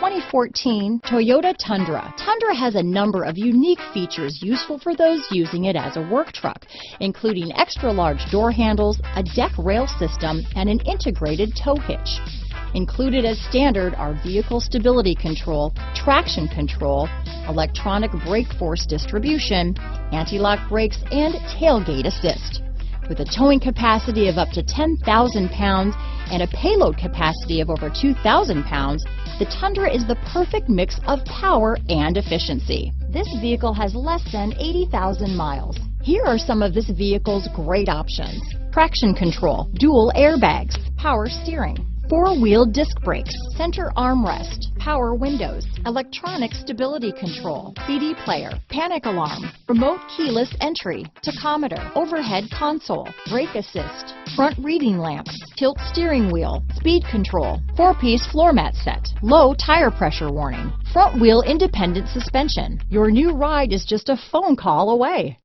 2014 Toyota Tundra. Tundra has a number of unique features useful for those using it as a work truck, including extra large door handles, a deck rail system, and an integrated tow hitch. Included as standard are vehicle stability control, traction control, electronic brake force distribution, anti-lock brakes, and tailgate assist. With a towing capacity of up to 10,000 pounds and a payload capacity of over 2,000 pounds, the Tundra is the perfect mix of power and efficiency. This vehicle has less than 80,000 miles. Here are some of this vehicle's great options: traction control, dual airbags, power steering, four-wheel disc brakes, center armrest, power windows, electronic stability control, CD player, panic alarm, remote keyless entry, tachometer, overhead console, brake assist, front reading lamps, tilt steering wheel, speed control, four-piece floor mat set, low tire pressure warning, front wheel independent suspension. Your new ride is just a phone call away.